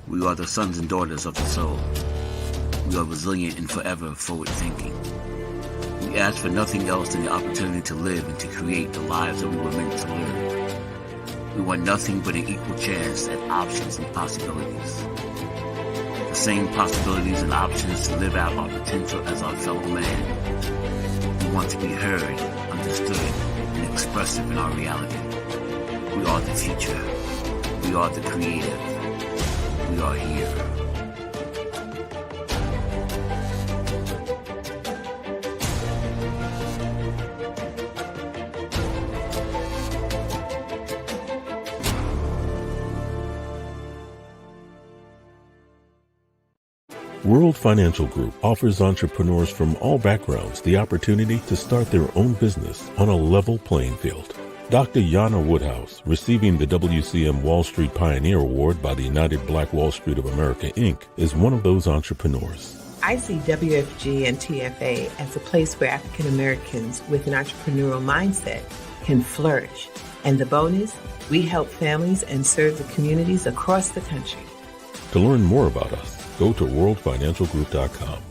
We are the sons and daughters of the soul. We are resilient and forever forward-thinking. We ask for nothing else than the opportunity to live and to create the lives that we were meant to live. We want nothing but an equal chance at options and possibilities. The same possibilities and options to live out our potential as our fellow man. We want to be heard, understood, and expressive in our reality. We are the future. We are the creative. We are here. World Financial Group offers entrepreneurs from all backgrounds the opportunity to start their own business on a level playing field. Dr. Yana Woodhouse, receiving the WCM Wall Street Pioneer Award by the United Black Wall Street of America, Inc., is one of those entrepreneurs. I see WFG and TFA as a place where African Americans with an entrepreneurial mindset can flourish. And the bonus, we help families and serve the communities across the country. To learn more about us, go to worldfinancialgroup.com.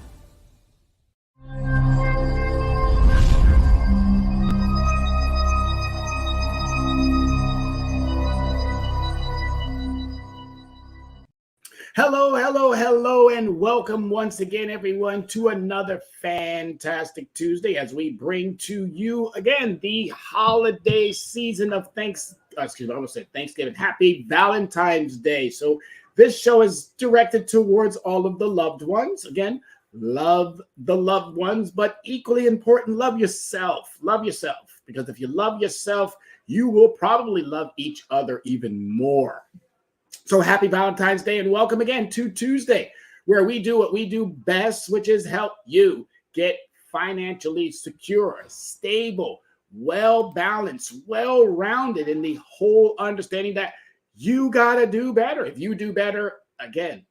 Hello, and welcome once again, everyone, to another fantastic Tuesday as we bring to you again the holiday season of Thanksgiving. Happy Valentine's Day. So this show is directed towards all of the loved ones. Again, love the loved ones, but equally important, love yourself. Love yourself, because if you love yourself, you will probably love each other even more. So happy Valentine's Day and welcome again to Tuesday, where we do what we do best, which is help you get financially secure, stable, well-balanced, well-rounded in the whole understanding that you got to do better. If you do better, again,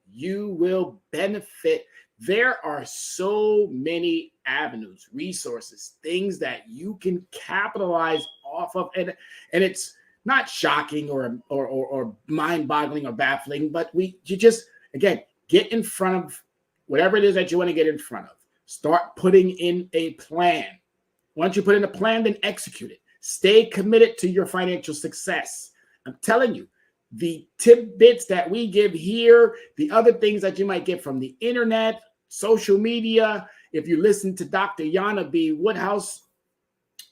you will benefit. There are so many avenues, resources, things that you can capitalize off of. And it's not shocking or mind-boggling or baffling, but you just, again, get in front of whatever it is that you want to get in front of. Start putting in a plan. Once you put in a plan, then execute it. Stay committed to your financial success. I'm telling you, the tidbits that we give here, the other things that you might get from the internet, social media, if you listen to Dr. Yana B. Woodhouse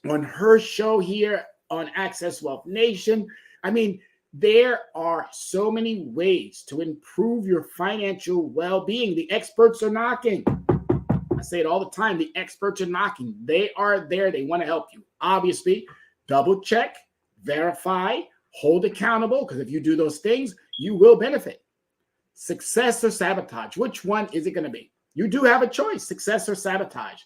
on her show here on Access Wealth Nation. I mean, there are so many ways to improve your financial well-being. The experts are knocking. I say it all the time. The experts are knocking. They are there. They want to help you. Obviously, double check, verify, hold accountable, because if you do those things, you will benefit. Success or sabotage? Which one is it going to be? You do have a choice, success or sabotage.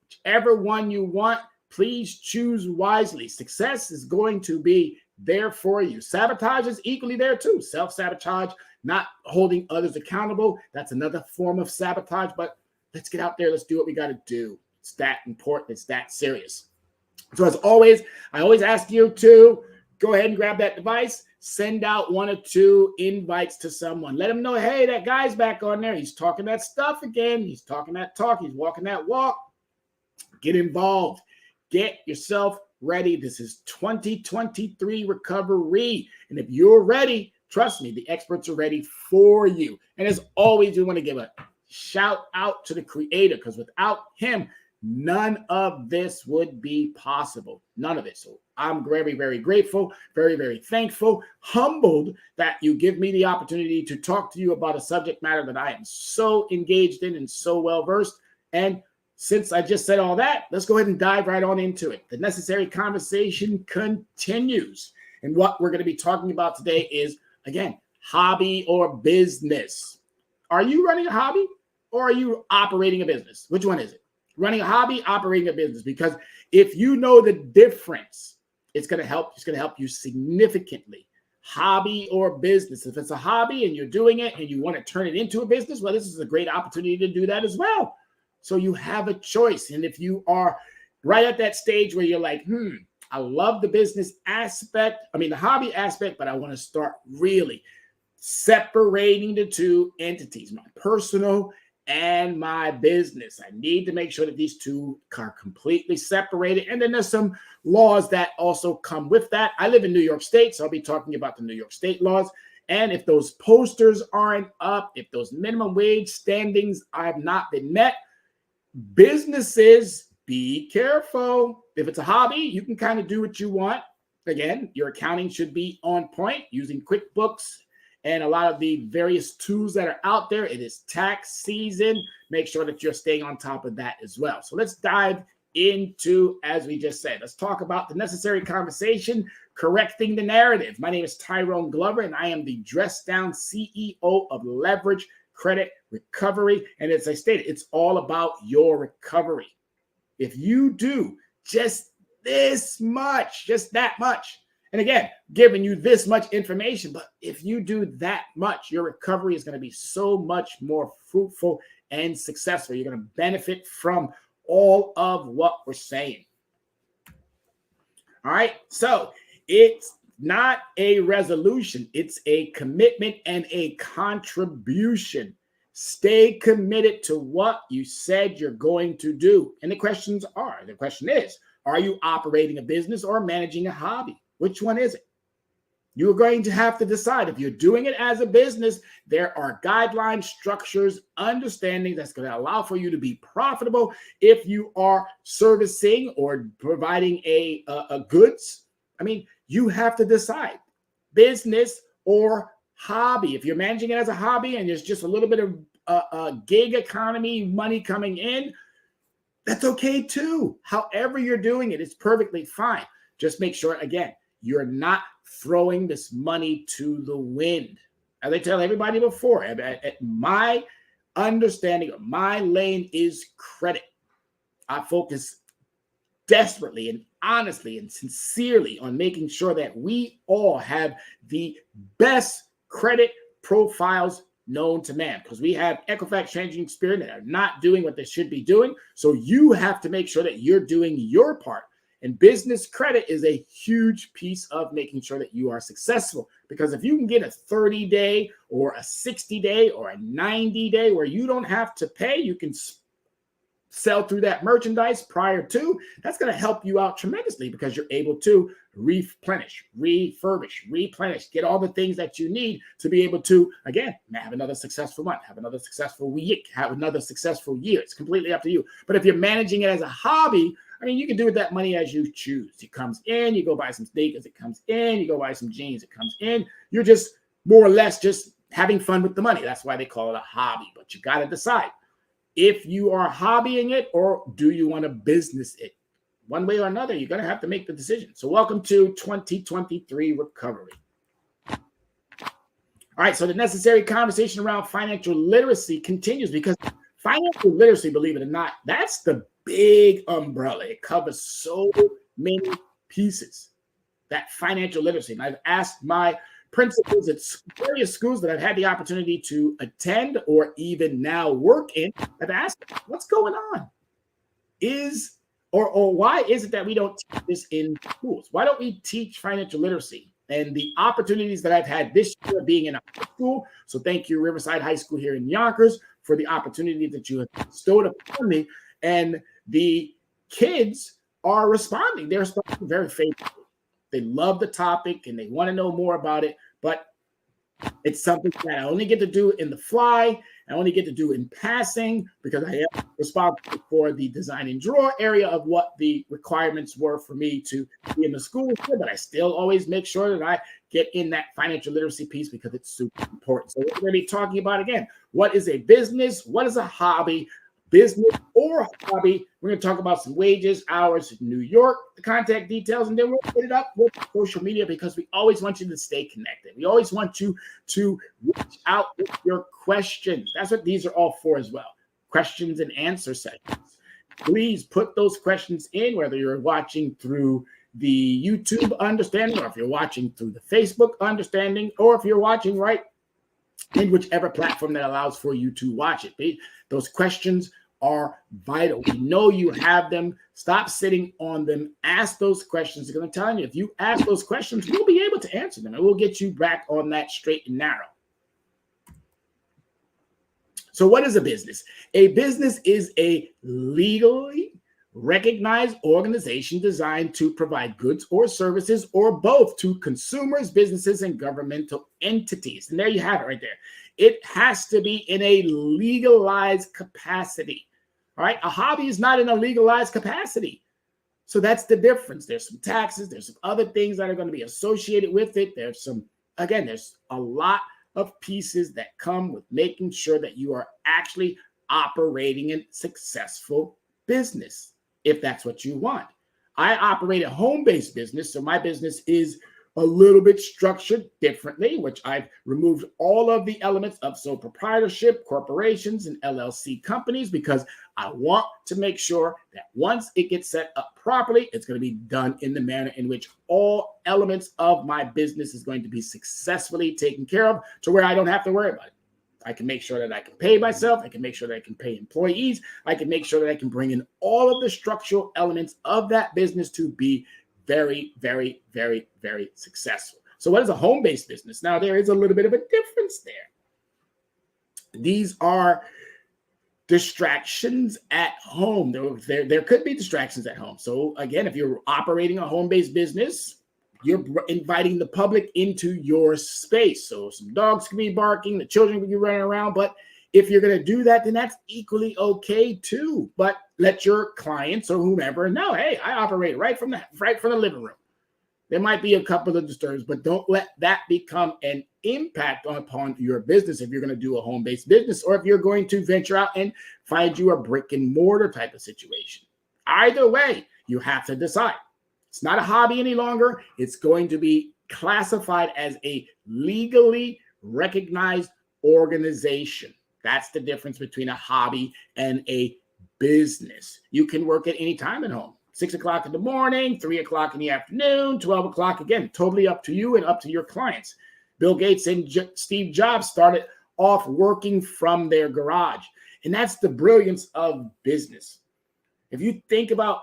Whichever one you want, please choose wisely. Success is going to be there for you. Sabotage is equally there too. Self-sabotage, not holding others accountable. That's another form of sabotage, but let's get out there. Let's do what we got to do. It's that important. It's that serious. So as always, I always ask you to go ahead and grab that device, send out 1 or 2 invites to someone. Let them know, hey, that guy's back on there. He's talking that stuff again. He's talking that talk. He's walking that walk. Get involved. Get yourself ready. This is 2023 recovery. And if you're ready, trust me, the experts are ready for you. And as always, we want to give a shout out to the creator, because without him, none of this would be possible. None of it. So I'm very, very grateful, very, very thankful, humbled that you give me the opportunity to talk to you about a subject matter that I am so engaged in and so well versed. And since I just said all that, let's go ahead and dive right on into it. The necessary conversation continues. And what we're going to be talking about today is, again, hobby or business. Are you running a hobby or are you operating a business? Which one is it? Running a hobby, operating a business? Because if you know the difference, it's going to help. It's going to help you significantly. Hobby or business. If it's a hobby and you're doing it and you want to turn it into a business, well, this is a great opportunity to do that as well. So you have a choice. And if you are right at that stage where you're like, I love the business aspect, the hobby aspect, but I want to start really separating the two entities, my personal and my business. I need to make sure that these two are completely separated. And then there's some laws that also come with that. I live in New York State, so I'll be talking about the New York State laws. And if those posters aren't up, if those minimum wage standings have not been met, businesses, be careful. If it's a hobby, you can kind of do what you want. Again, your accounting should be on point using QuickBooks and a lot of the various tools that are out there. It is tax season. Make sure that you're staying on top of that as well. So let's dive into, as we just said, let's talk about the necessary conversation, correcting the narrative. My name is Tyrone Glover, and I am the Dress Down CEO of Leverage Credit Recovery. And as I stated, it's all about your recovery. If you do just this much, just that much, and again, giving you this much information, but if you do that much, your recovery is going to be so much more fruitful and successful. You're going to benefit from all of what we're saying. All right. So it's not a resolution. It's a commitment and a contribution. Stay committed to what you said you're going to do. And the question is, are you operating a business or managing a hobby? Which one is it? You're going to have to decide. If you're doing it as a business, there are guidelines, structures, understanding that's going to allow for you to be profitable. If you are servicing or providing a goods, you have to decide business or hobby. If you're managing it as a hobby and there's just a little bit of gig economy money coming in, that's okay too. However you're doing it, it's perfectly fine. Just make sure, again, you're not throwing this money to the wind. As I tell everybody before, my understanding of my lane is credit. I focus desperately and honestly and sincerely on making sure that we all have the best credit profiles known to man, because we have Equifax Changing Experian that are not doing what they should be doing. So you have to make sure that you're doing your part. And business credit is a huge piece of making sure that you are successful. Because if you can get a 30-day or a 60-day or a 90-day where you don't have to pay, you can sell through that merchandise prior to, that's going to help you out tremendously, because you're able to replenish, get all the things that you need to be able to, again, have another successful month, have another successful week, have another successful year. It's completely up to you. But if you're managing it as a hobby, you can do with that money as you choose. It comes in, you go buy some sneakers, it comes in, you go buy some jeans, it comes in. You're just more or less just having fun with the money. That's why they call it a hobby. But you got to decide if you are hobbying it or do you want to business it. One way or another, you're going to have to make the decision. So welcome to 2023 Recovery. All right, so the necessary conversation around financial literacy continues, because financial literacy, believe it or not, that's the big umbrella. It covers so many pieces, that financial literacy. And I've asked my principals at various schools that I've had the opportunity to attend or even now work in. I've asked, what's going on? Or why is it that we don't teach this in schools? Why don't we teach financial literacy? And the opportunities that I've had this year being in a high school, so thank you, Riverside High School here in Yonkers, for the opportunity that you have bestowed upon me. And the kids are responding. They're responding very favorably. They love the topic and they want to know more about it. But it's something that I only get to do in the fly. I only get to do in passing, because I am responsible for the design and draw area of what the requirements were for me to be in the school. But I still always make sure that I get in that financial literacy piece, because it's super important. So we're going to be talking about, again, what is a business? What is a hobby? Business or hobby. We're going to talk about some wages, hours in New York, the contact details, and then we'll hit it up with social media, because we always want you to stay connected. We always want you to reach out with your questions. That's what these are all for as well. Questions and answer sessions. Please put those questions in, whether you're watching through the YouTube understanding, or if you're watching through the Facebook understanding, or if you're watching right in whichever platform that allows for you to watch it. Those questions are vital. We know you have them. Stop sitting on them. Ask those questions. I'm going to tell you, if you ask those questions, we'll be able to answer them, and we'll get you back on that straight and narrow. So what is a business? A business is a legally recognized organization designed to provide goods or services or both to consumers, businesses, and governmental entities. And there you have it right there. It has to be in a legalized capacity. All right. A hobby is not in a legalized capacity. So that's the difference. There's some taxes. There's some other things that are going to be associated with it. There's a lot of pieces that come with making sure that you are actually operating a successful business, if that's what you want. I operate a home-based business, so my business is a little bit structured differently, which I've removed all of the elements of sole proprietorship, corporations, and LLC companies, because I want to make sure that once it gets set up properly, it's going to be done in the manner in which all elements of my business is going to be successfully taken care of, to where I don't have to worry about it. I can make sure that I can pay myself. I can make sure that I can pay employees. I can make sure that I can bring in all of the structural elements of that business to be very, very, very, very successful. So what is a home-based business? Now, there is a little bit of a difference there. These are distractions at home. There could be distractions at home. So again, if you're operating a home-based business, you're inviting the public into your space. So some dogs can be barking, the children can be running around, but if you're going to do that, then that's equally okay too. But let your clients or whomever know, hey, I operate right from the living room. There might be a couple of disturbs, but don't let that become an impact upon your business if you're going to do a home-based business, or if you're going to venture out and find you a brick and mortar type of situation. Either way, you have to decide. It's not a hobby any longer. It's going to be classified as a legally recognized organization. That's the difference between a hobby and a business. You can work at any time at home. 6 o'clock in the morning, 3 o'clock in the afternoon, 12 o'clock, again, totally up to you and up to your clients. Bill Gates and Steve Jobs started off working from their garage. And that's the brilliance of business. If you think about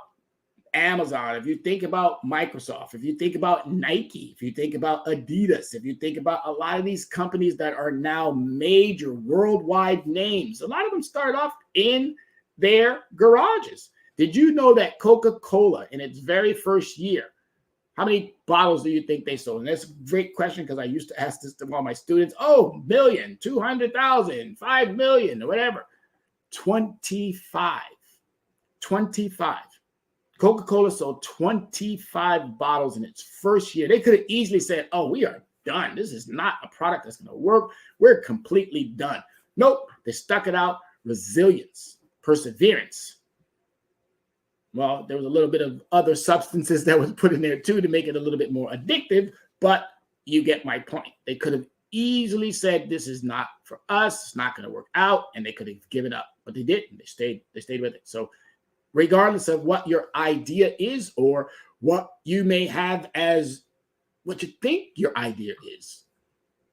Amazon, if you think about Microsoft, if you think about Nike, if you think about Adidas, if you think about a lot of these companies that are now major worldwide names, a lot of them start off in their garages. Did you know that Coca-Cola, in its very first year, how many bottles do you think they sold? And that's a great question, because I used to ask this to all my students. Oh, million, 200,000, 5 million, or whatever. 25. Coca-Cola sold 25 bottles in its first year. They could have easily said, oh, we are done. This is not a product that's going to work. We're completely done. Nope. They stuck it out. Resilience, perseverance. Well, there was a little bit of other substances that was put in there too to make it a little bit more addictive, but you get my point. They could have easily said, this is not for us. It's not going to work out. And they could have given up, but they didn't. They stayed with it. So regardless of what your idea is or what you may have as what you think your idea is,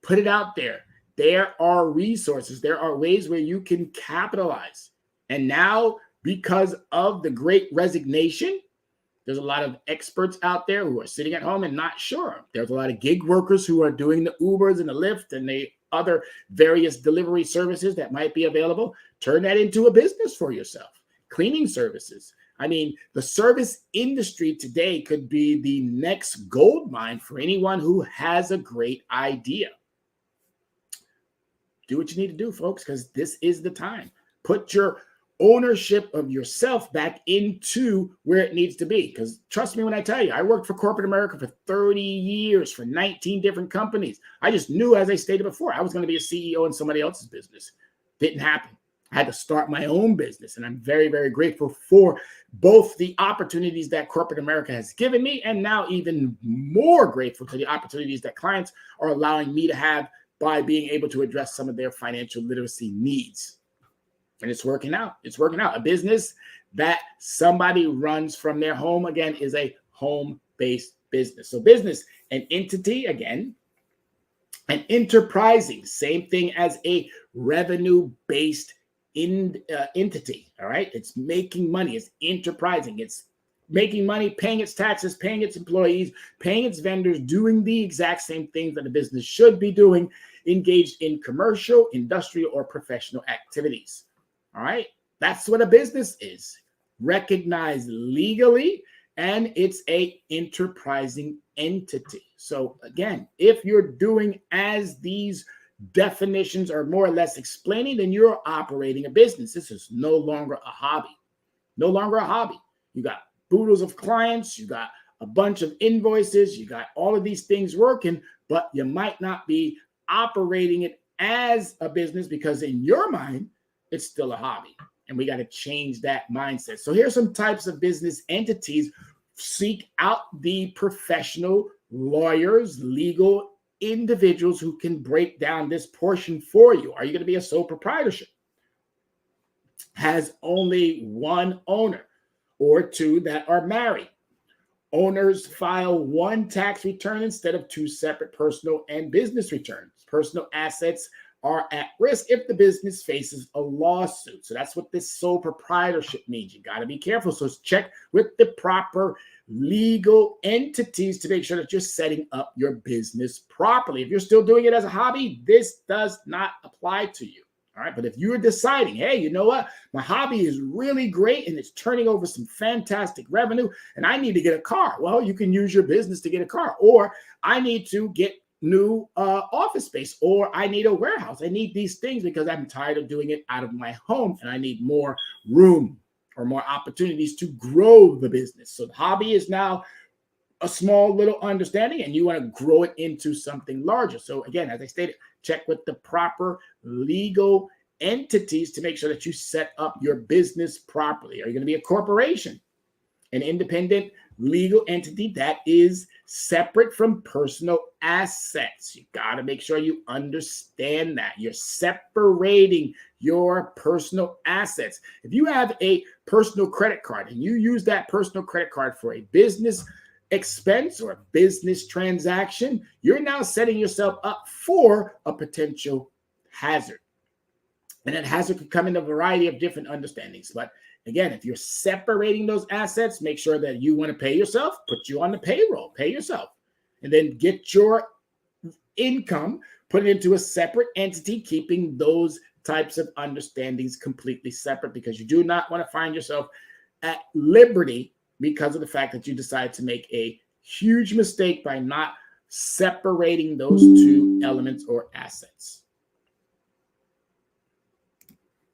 put it out there. There are resources. There are ways where you can capitalize. And now, because of the great resignation, there's a lot of experts out there who are sitting at home and not sure. There's a lot of gig workers who are doing the Ubers and the Lyft and the other various delivery services that might be available. Turn that into a business for yourself. Cleaning services. I mean, the service industry today could be the next gold mine for anyone who has a great idea. Do what you need to do, folks, because this is the time. Put your ownership of yourself back into where it needs to be. Because trust me when I tell you, I worked for corporate America for 30 years for 19 different companies. I just knew, as I stated before, I was going to be a CEO in somebody else's business. Didn't happen. I had to start my own business. And I'm very, very grateful for both the opportunities that corporate America has given me, and now even more grateful for the opportunities that clients are allowing me to have by being able to address some of their financial literacy needs. And it's working out. It's working out. A business that somebody runs from their home, again, is a home-based business. So business, an entity, again, an enterprising, same thing as a revenue-based entity. All right. It's making money. It's enterprising. It's making money, paying its taxes, paying its employees, paying its vendors, doing the exact same things that a business should be doing. engaged in commercial, industrial, or professional activities. All right. That's what a business is. Recognized legally, and it's a enterprising entity. So again, if you're doing as these definitions are more or less explaining, then you're operating a business. This is no longer a hobby. No longer a hobby. You got boodles of clients, you got a bunch of invoices, you got all of these things working, but you might not be operating it as a business because in your mind, it's still a hobby. And we got to change that mindset. So here's some types of business entities. Seek out the professional lawyers, legal individuals who can break down this portion for you. Are you going to be a sole proprietorship? Has only one owner or two that are married. Owners file one tax return instead of two separate personal and business returns. Personal assets are at risk if the business faces a lawsuit. So that's what this sole proprietorship means. You got to be careful. So check with the proper legal entities to make sure that you're setting up your business properly. If you're still doing it as a hobby, this does not apply to you. All right. But if you're deciding, hey, you know what? My hobby is really great and it's turning over some fantastic revenue and I need to get a car. Well, you can use your business to get a car. Or I need to get new office space, or I need a warehouse. I need these things because I'm tired of doing it out of my home and I need more room or more opportunities to grow the business. So the hobby is now a small little understanding and you want to grow it into something larger. So again, as I stated, check with the proper legal entities to make sure that you set up your business properly. Are you going to be a corporation? An independent legal entity that is separate from personal assets. You got to make sure you understand that. You're separating your personal assets. If you have a personal credit card and you use that personal credit card for a business expense or a business transaction, you're now setting yourself up for a potential hazard. And that hazard could come in a variety of different understandings. But again, if you're separating those assets, make sure that you want to pay yourself, put you on the payroll, pay yourself, and then get your income, put it into a separate entity, keeping those types of understandings completely separate because you do not want to find yourself at liberty because of the fact that you decide to make a huge mistake by not separating those two elements or assets.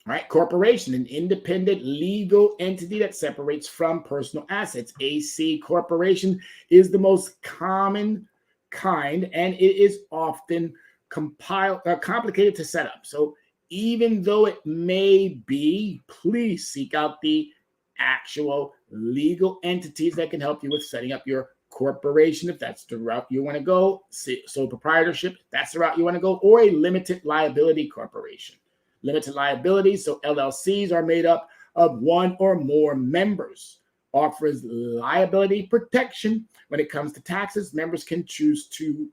All right, corporation, an independent legal entity that separates from personal assets. AC corporation is the most common kind, and it is often complicated to set up. So even though it may be, please seek out the actual legal entities that can help you with setting up your corporation, if that's the route you want to go, sole proprietorship, if that's the route you want to go, or a limited liability corporation. Limited liability, so LLCs are made up of one or more members. Offers liability protection when it comes to taxes. Members can choose to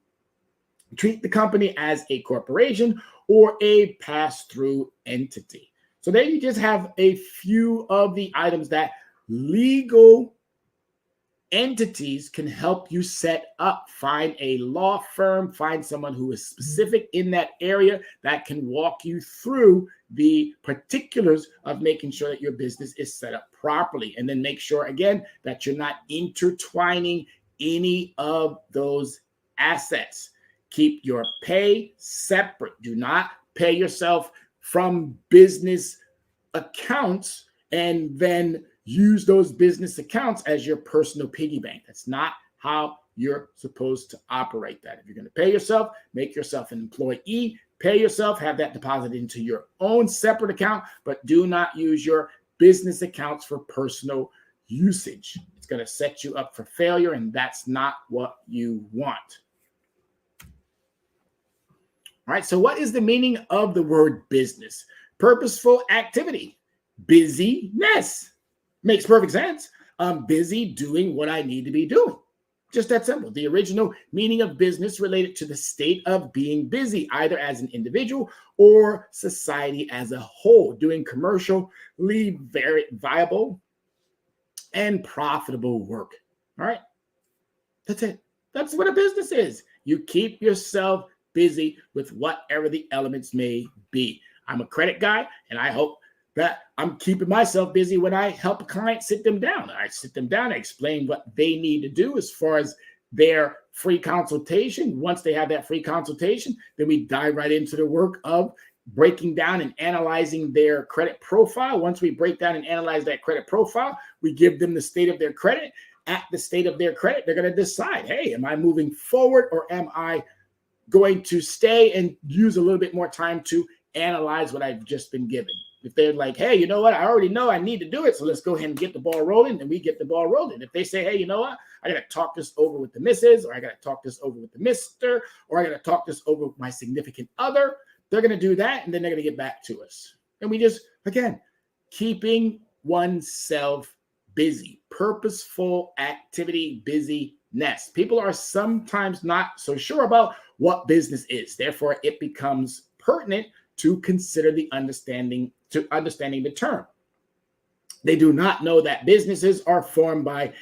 treat the company as a corporation or a pass-through entity. So there you just have a few of the items that legal entities can help you set up. Find a law firm, find someone who is specific in that area that can walk you through the particulars of making sure that your business is set up properly. And then make sure, again, that you're not intertwining any of those assets. Keep your pay separate. Do not pay yourself from business accounts and then use those business accounts as your personal piggy bank. That's not how you're supposed to operate that. If you're going to pay yourself, make yourself an employee, pay yourself, have that deposited into your own separate account, but do not use your business accounts for personal usage. It's going to set you up for failure, and that's not what you want. All right, so what is the meaning of the word business? Purposeful activity, busyness. Makes perfect sense. I'm busy doing what I need to be doing. Just that simple. The original meaning of business related to the state of being busy, either as an individual or society as a whole, doing commercially very viable and profitable work. All right. That's it. That's what a business is. You keep yourself busy with whatever the elements may be. I'm a credit guy, and I hope that I'm keeping myself busy when I help a client sit them down. I sit them down, I explain what they need to do as far as their free consultation. Once they have that free consultation, then we dive right into the work of breaking down and analyzing their credit profile. Once we break down and analyze that credit profile, we give them the state of their credit. At the state of their credit, they're going to decide, hey, am I moving forward or am I going to stay and use a little bit more time to analyze what I've just been given? If they're like, hey, you know what, I already know I need to do it, so let's go ahead and get the ball rolling, then we get the ball rolling. If they say, hey, you know what, I got to talk this over with the missus, or I got to talk this over with the mister, or I got to talk this over with my significant other, they're going to do that, and then they're going to get back to us. And we just, again, keeping oneself busy, purposeful activity, busyness. People are sometimes not so sure about what business is. Therefore, it becomes pertinent to consider understanding the term. They do not know that businesses are formed by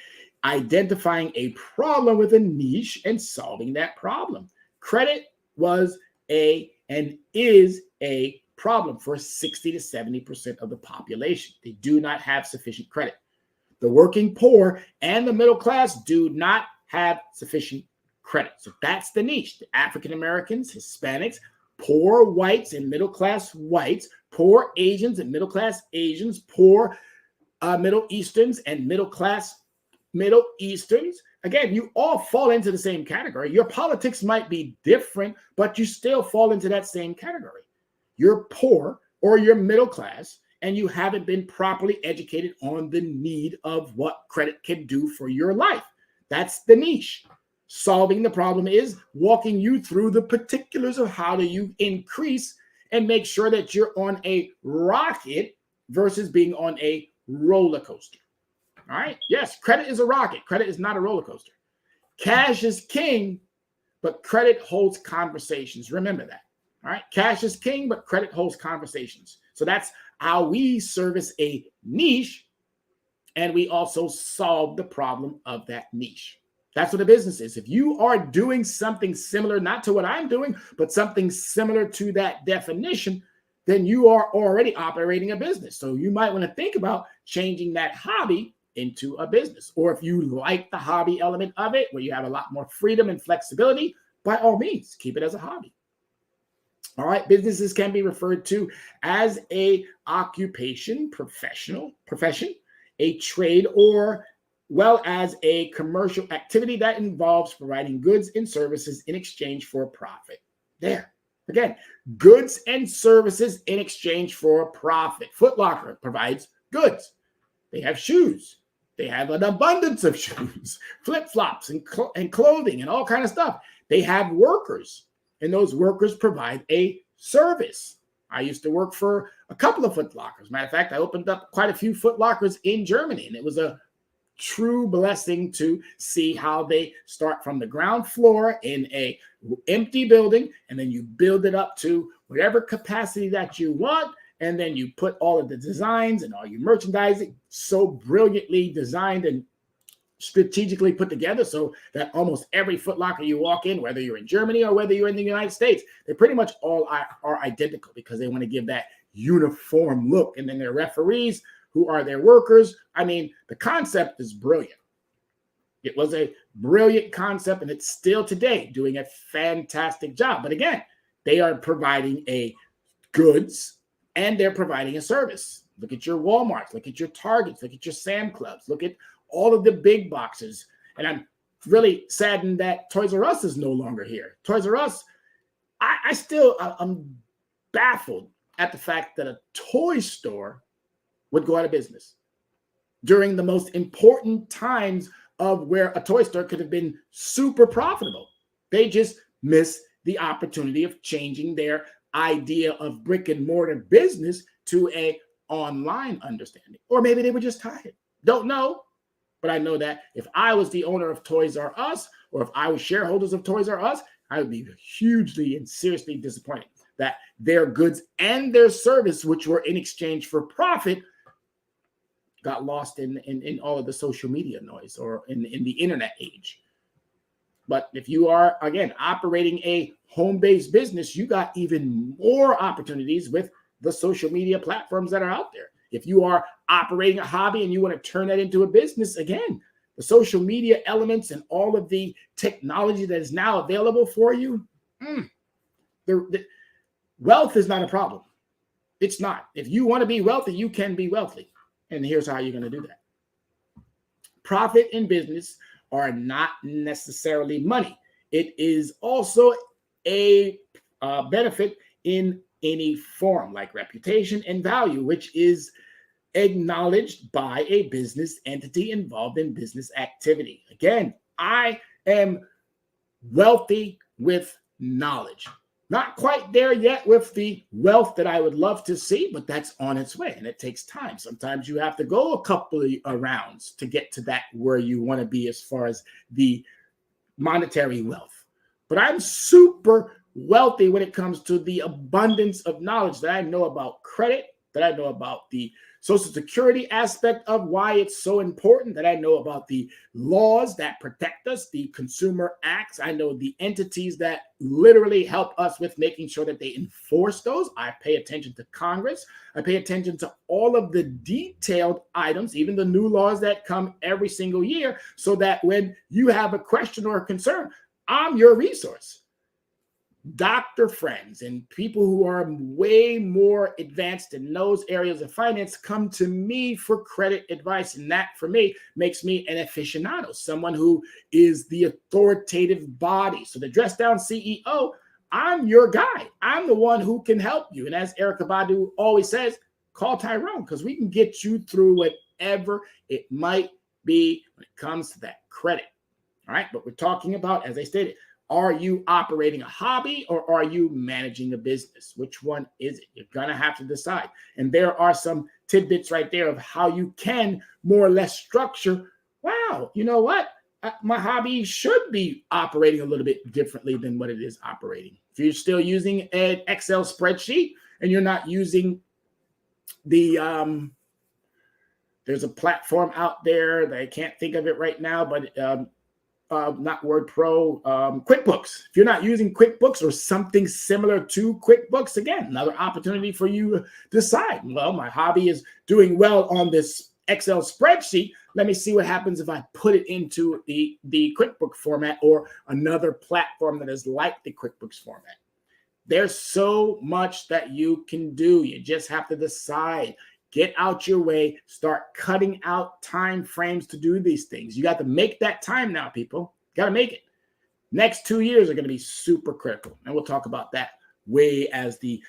identifying a problem with a niche and solving that problem. Credit was and is a problem for 60 to 70% of the population. They do not have sufficient credit. The working poor and the middle class do not have sufficient credit. So that's the niche. The African Americans, Hispanics, poor whites and middle class whites, poor Asians and middle class Asians, poor Middle Easterns and middle class Middle Easterns. Again, you all fall into the same category. Your politics might be different, but you still fall into that same category. You're poor or you're middle class, and you haven't been properly educated on the need of what credit can do for your life. That's the niche. Solving the problem is walking you through the particulars of how do you increase and make sure that you're on a rocket versus being on a roller coaster. All right. Yes, credit is a rocket. Credit is not a roller coaster. Cash is king, but credit holds conversations. Remember that. All right. Cash is king, but credit holds conversations. So that's how we service a niche, and we also solve the problem of that niche. That's what a business is. If you are doing something similar, not to what I'm doing, but something similar to that definition, then you are already operating a business. So you might want to think about changing that hobby into a business. Or if you like the hobby element of it, where you have a lot more freedom and flexibility, by all means, keep it as a hobby. All right, businesses can be referred to as a occupation, profession, a trade, or well as a commercial activity that involves providing goods and services in exchange for profit. There, again, goods and services in exchange for profit. Foot Locker provides goods. They have shoes. They have an abundance of shoes, flip-flops and clothing and all kind of stuff. They have workers, and those workers provide a service. I used to work for a couple of Foot Lockers. Matter of fact, I opened up quite a few Foot Lockers in Germany, and it was a true blessing to see how they start from the ground floor in a empty building, and then you build it up to whatever capacity that you want, and then you put all of the designs and all your merchandising so brilliantly designed and strategically put together so that almost every Foot Locker you walk in, whether you're in Germany or whether you're in the United States, they pretty much all are identical because they want to give that uniform look. And then their referees, who are their workers. I mean, the concept is brilliant. It was a brilliant concept, and it's still today doing a fantastic job. But again, they are providing a goods and they're providing a service. Look at your Walmarts, look at your Targets, look at your Sam Clubs, look at all of the big boxes. And I'm really saddened that Toys R Us is no longer here. Toys R Us, I'm baffled at the fact that a toy store would go out of business during the most important times of where a toy store could have been super profitable. They just missed the opportunity of changing their idea of brick and mortar business to a online understanding. Or maybe they were just tired. Don't know. But I know that if I was the owner of Toys R Us, or if I was shareholders of Toys R Us, I would be hugely and seriously disappointed that their goods and their service, which were in exchange for profit, got lost in all of the social media noise or in the internet age. But if you are, again, operating a home-based business, you got even more opportunities with the social media platforms that are out there. If you are operating a hobby and you want to turn that into a business, again, the social media elements and all of the technology that is now available for you, the wealth is not a problem. It's not. If you want to be wealthy, you can be wealthy. And here's how you're going to do that. Profit in business are not necessarily money. It is also a benefit in any form, like reputation and value, which is acknowledged by a business entity involved in business activity. Again, I am wealthy with knowledge. Not quite there yet with the wealth that I would love to see, but that's on its way, and it takes time. Sometimes you have to go a couple of rounds to get to that where you want to be as far as the monetary wealth. But I'm super wealthy when it comes to the abundance of knowledge that I know about credit, that I know about the Social Security aspect of why it's so important, that I know about the laws that protect us, the consumer acts. I know the entities that literally help us with making sure that they enforce those. I pay attention to Congress. I pay attention to all of the detailed items, even the new laws that come every single year, so that when you have a question or a concern, I'm your resource. Doctor friends and people who are way more advanced in those areas of finance come to me for credit advice. And that, for me, makes me an aficionado, someone who is the authoritative body. So the Dress Down CEO, I'm your guy. I'm the one who can help you. And as Erykah Badu always says, call Tyrone, because we can get you through whatever it might be when it comes to that credit. All right. But we're talking about, as I stated, are you operating a hobby or are you managing a business? Which one is it? You're going to have to decide. And there are some tidbits right there of how you can more or less structure. Wow, you know what? My hobby should be operating a little bit differently than what it is operating. If you're still using an Excel spreadsheet and you're not using the, there's a platform out there that I can't think of it right now, but not WordPro, QuickBooks. If you're not using QuickBooks or something similar to QuickBooks, again, another opportunity for you to decide, well, my hobby is doing well on this Excel spreadsheet. Let me see what happens if I put it into the QuickBooks format or another platform that is like the QuickBooks format. There's so much that you can do. You just have to decide. Get out your way, start cutting out time frames to do these things. You got to make that time now, people. Got to make it. Next 2 years are going to be super critical. And we'll talk about that way as the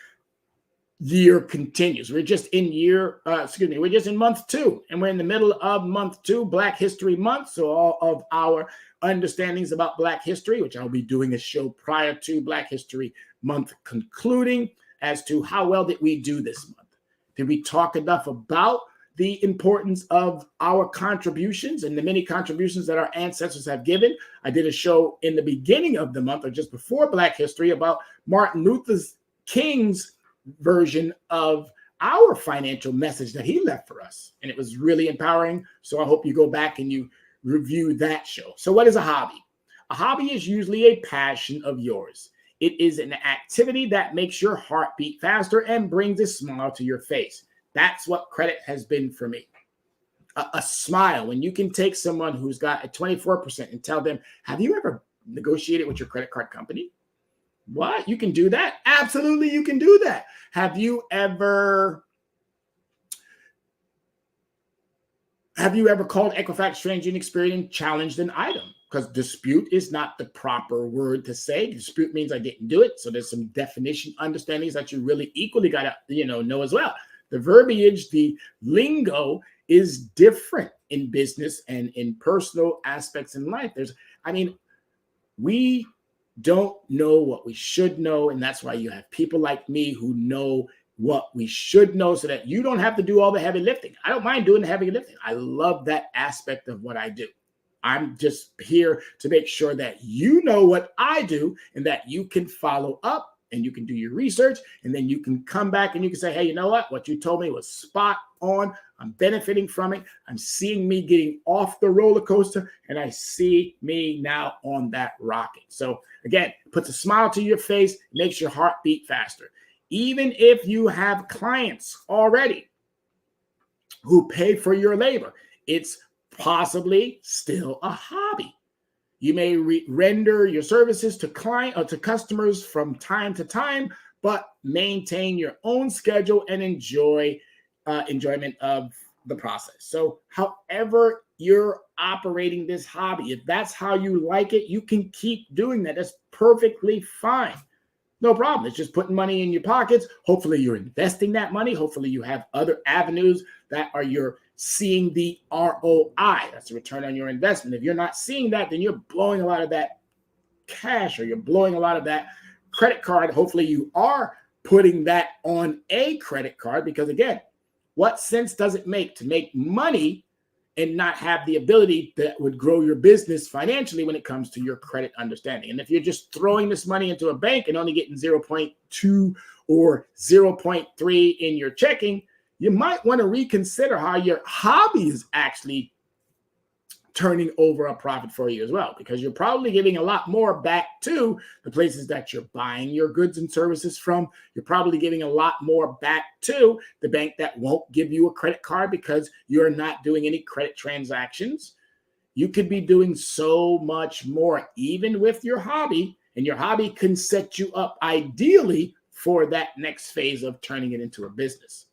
year continues. We're just in we're just in month 2. And we're in the middle of month 2, Black History Month. So all of our understandings about Black history, which I'll be doing a show prior to Black History Month concluding, as to how well did we do this month. Did we talk enough about the importance of our contributions and the many contributions that our ancestors have given? I did a show in the beginning of the month or just before Black History about Martin Luther King's version of our financial message that he left for us. And it was really empowering. So I hope you go back and you review that show. So what is a hobby? A hobby is usually a passion of yours. It is an activity that makes your heart beat faster and brings a smile to your face. That's what credit has been for me. A smile. When you can take someone who's got a 24% and tell them, have you ever negotiated with your credit card company? What? You can do that? Absolutely, you can do that. Have you ever called Equifax Transunion Experian challenged an item? Because dispute is not the proper word to say. Dispute means I didn't do it. So there's some definition understandings that you really equally got to know as well. The verbiage, the lingo is different in business and in personal aspects in life. We don't know what we should know. And that's why you have people like me who know what we should know so that you don't have to do all the heavy lifting. I don't mind doing the heavy lifting. I love that aspect of what I do. I'm just here to make sure that you know what I do and that you can follow up and you can do your research and then you can come back and you can say, hey, you know what? What you told me was spot on. I'm benefiting from it. I'm seeing me getting off the roller coaster, and I see me now on that rocket. So again, puts a smile to your face, makes your heart beat faster. Even if you have clients already who pay for your labor, it's possibly still a hobby. You may render your services to customers from time to time, but maintain your own schedule and enjoyment of the process. So however you're operating this hobby, if that's how you like it, you can keep doing that. That's perfectly fine. No problem. It's just putting money in your pockets. Hopefully you're investing that money. Hopefully you have other avenues that are you're seeing the ROI. That's the return on your investment. If you're not seeing that, then you're blowing a lot of that cash, or you're blowing a lot of that credit card. Hopefully you are putting that on a credit card, because again, what sense does it make to make money and not have the ability that would grow your business financially when it comes to your credit understanding? And if you're just throwing this money into a bank and only getting 0.2 or 0.3 in your checking, you might want to reconsider how your hobby is actually turning over a profit for you as well, because you're probably giving a lot more back to the places that you're buying your goods and services from. You're probably giving a lot more back to the bank that won't give you a credit card because you're not doing any credit transactions. You could be doing so much more, even with your hobby, and your hobby can set you up ideally for that next phase of turning it into a business.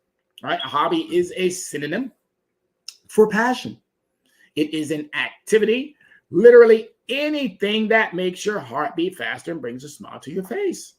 All right, a hobby is a synonym for passion. It is an activity, literally anything that makes your heart beat faster and brings a smile to your face.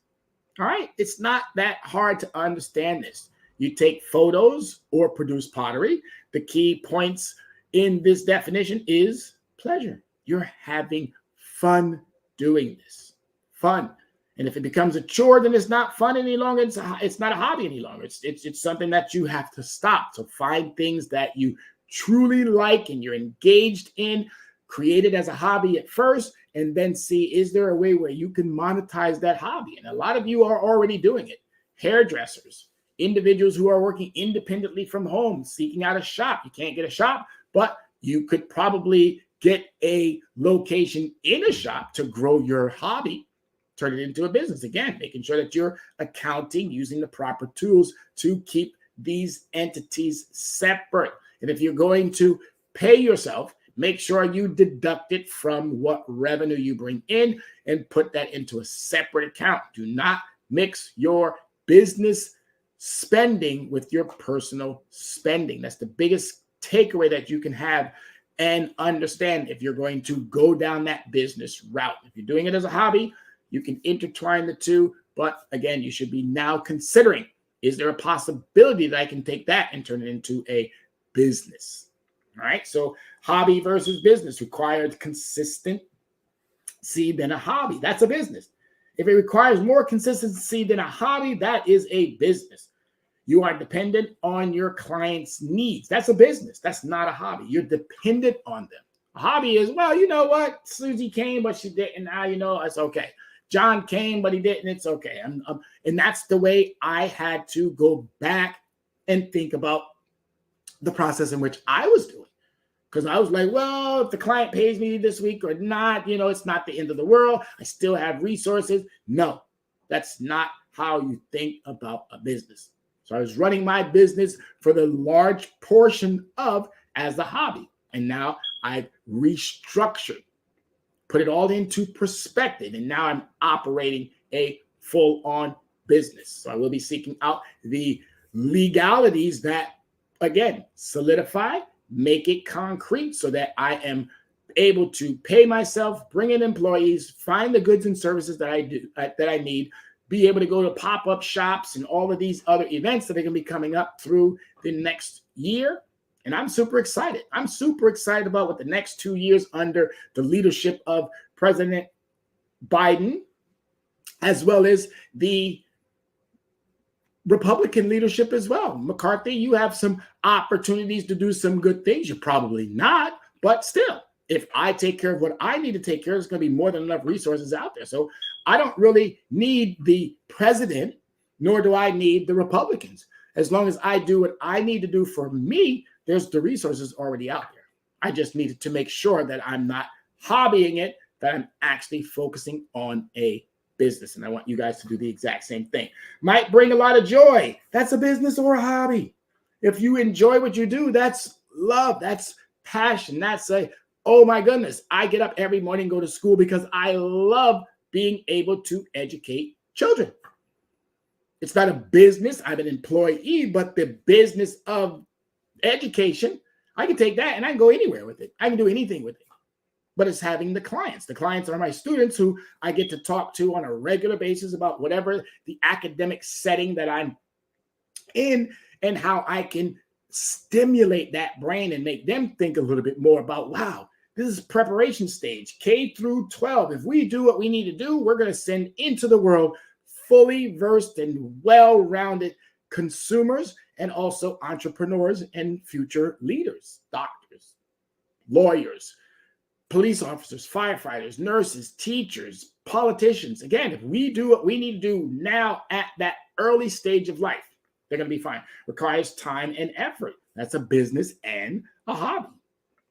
All right, it's not that hard to understand this. You take photos or produce pottery. The key points in this definition is pleasure. You're having fun doing this. Fun. And if it becomes a chore, then it's not fun any longer. It's not a hobby any longer. It's something that you have to stop. So find things that you truly like and you're engaged in, create it as a hobby at first, and then see, is there a way where you can monetize that hobby? And a lot of you are already doing it. Hairdressers, individuals who are working independently from home, seeking out a shop. You can't get a shop, but you could probably get a location in a shop to grow your hobby, turn it into a business. Again, making sure that you're accounting, using the proper tools to keep these entities separate. And if you're going to pay yourself, make sure you deduct it from what revenue you bring in and put that into a separate account. Do not mix your business spending with your personal spending. That's the biggest takeaway that you can have and understand if you're going to go down that business route. If you're doing it as a hobby, you can intertwine the two. But again, you should be now considering, is there a possibility that I can take that and turn it into a business? All right. So hobby versus business requires consistency than a hobby. That's a business. If it requires more consistency than a hobby, that is a business. You are dependent on your client's needs. That's a business. That's not a hobby. You're dependent on them. A hobby is, well, you know what? Susie came, but she didn't. Now, you know, it's okay. John came, but he didn't. It's okay. And that's the way I had to go back and think about the process in which I was doing. Because I was like, well, if the client pays me this week or not, you know, it's not the end of the world. I still have resources. No, that's not how you think about a business. So I was running my business for the large portion of as a hobby. And now I've restructured, put it all into perspective. And now I'm operating a full-on business. So I will be seeking out the legalities that, again, solidify, make it concrete so that I am able to pay myself, bring in employees, find the goods and services that I need, be able to go to pop-up shops and all of these other events that are going to be coming up through the next year. And I'm super excited. I'm super excited about what the next 2 years under the leadership of President Biden, as well as the Republican leadership as well. McCarthy, you have some opportunities to do some good things. You're probably not, but still, if I take care of what I need to take care of, there's going to be more than enough resources out there. So I don't really need the president, nor do I need the Republicans. As long as I do what I need to do for me, there's the resources already out there. I just needed to make sure that I'm not hobbying it, that I'm actually focusing on a business. And I want you guys to do the exact same thing. Might bring a lot of joy. That's a business or a hobby. If you enjoy what you do, that's love. That's passion. That's oh my goodness, I get up every morning, go to school because I love being able to educate children. It's not a business. I'm an employee, but the business of education, I can take that and I can go anywhere with it. I can do anything with it. But it's having the clients. The clients are my students who I get to talk to on a regular basis about whatever the academic setting that I'm in and how I can stimulate that brain and make them think a little bit more about, wow, this is preparation stage, K through 12. If we do what we need to do, we're going to send into the world fully versed and well-rounded consumers and also entrepreneurs and future leaders, doctors, lawyers, police officers, firefighters, nurses, teachers, politicians. Again, if we do what we need to do now at that early stage of life, they're going to be fine. Requires time and effort. That's a business and a hobby.